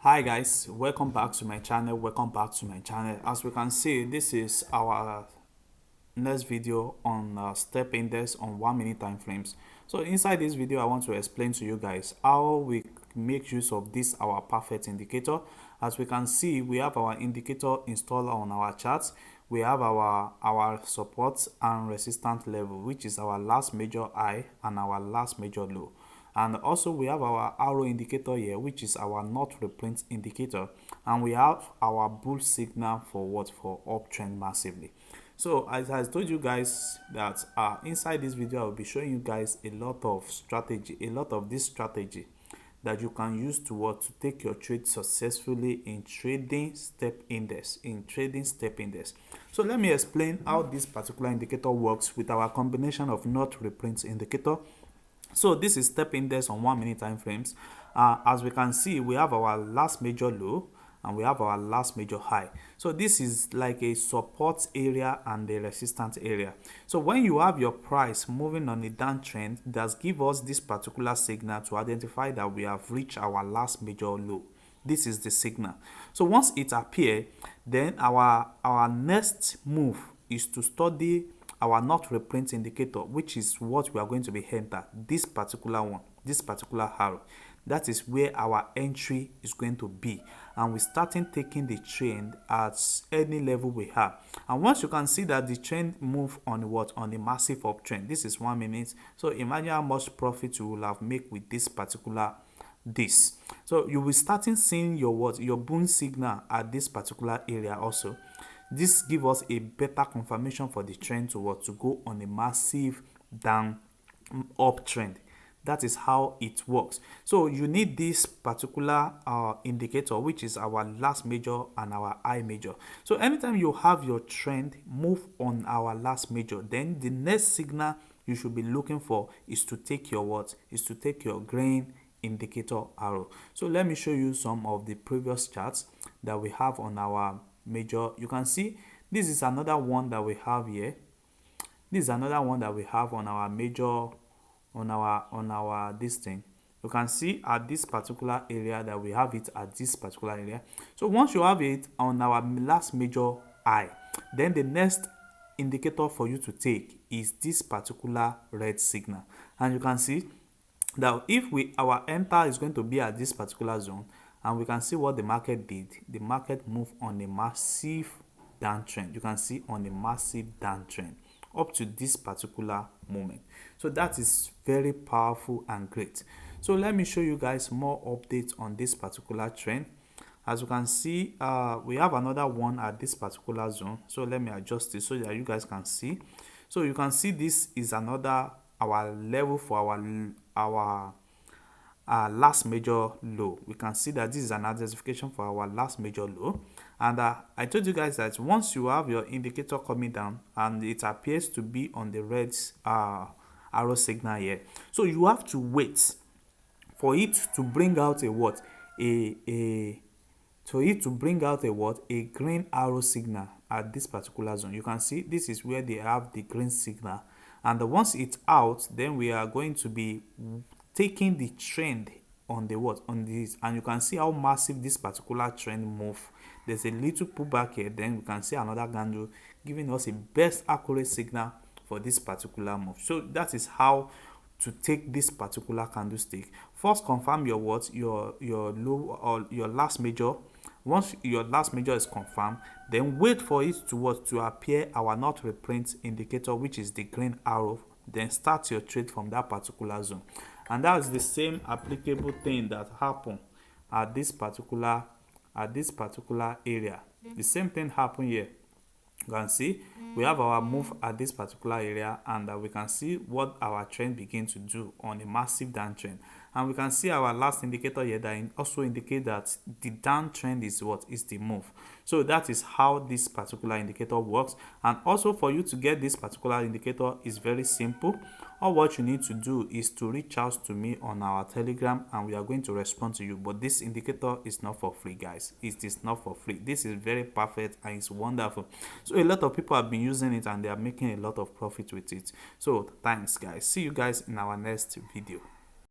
Hi guys, welcome back to my channel. As we can see, this is our next video on Stepindex on 1 minute time frames. So inside this video I want to explain to you guys how we make use of this our perfect indicator. As we can see, we have our indicator installed on our charts. We have our support and resistance level, which is our last major high and our last major low. And also we have our arrow indicator here, which is our not reprint indicator, and we have our bull signal for what? For uptrend massively. So as I told you guys that inside this video I will be showing you guys a lot of this strategy that you can use to take your trade successfully in trading Stepindex. So let me explain how this particular indicator works with our combination of not reprint indicator. So this is Stepindex on 1 minute time frames. As we can see, we have our last major low and we have our last major high. So this is like a support area and a resistance area. So when you have your price moving on a downtrend, that gives us this particular signal to identify that we have reached our last major low. This is the signal. So once it appears, then our next move is to study our not reprint indicator, which is what we are going to be enter, this particular one, this particular arrow. That is where our entry is going to be, and we starting taking the trend at any level we have. And once you can see that the trend move on the massive uptrend, this is 1 minute. So imagine how much profit you will have made with this particular so you will starting seeing your boom signal at this particular area also. This gives us a better confirmation for the trend to go on a massive uptrend. That is how it works. So you need this particular indicator, which is our last major and our high major. So anytime you have your trend move on our last major, then the next signal you should be looking for is to take your grain indicator arrow. So let me show you some of the previous charts that we have on our major. You can see this is another one that we have here. This is another one that we have on our major, on our this thing. You can see at this particular area that we have it at this particular area. So once you have it on our last major high, then the next indicator for you to take is this particular red signal. And you can see that if our enter is going to be at this particular zone, and we can see what the market did. The market moved on a massive downtrend. You can see on a massive downtrend up to this particular moment. So that is very powerful and great. So let me show you guys more updates on this particular trend. As you can see, we have another one at this particular zone. So let me adjust it so that you guys can see. So you can see this is another our level for our last major low. We can see that this is an identification for our last major low. And I told you guys that once you have your indicator coming down and it appears to be on the red arrow signal here, so you have to wait for it to bring out a green arrow signal at this particular zone. You can see this is where they have the green signal, and once it's out, then we are going to be taking the trend on this, and you can see how massive this particular trend move. There's a little pullback here, then we can see another candle giving us a best accurate signal for this particular move. So that is how to take this particular candlestick. First, confirm your low or your last major. Once your last major is confirmed, then wait for it to appear our not reprint indicator, which is the green arrow. Then start your trade from that particular zone. And that's the same applicable thing that happened at this particular area. The same thing happened here. You can see we have our move at this particular area, and we can see what our trend begins to do on a massive downtrend. And we can see our last indicator here that also indicate that the downtrend is the move. So that is how this particular indicator works. And also for you to get this particular indicator is very simple. All what you need to do is to reach out to me on our Telegram, and we are going to respond to you. But this indicator is not for free, guys. It is not for free. This is very perfect and it's wonderful. So a lot of people have been using it and they are making a lot of profit with it. So thanks, guys. See you guys in our next video.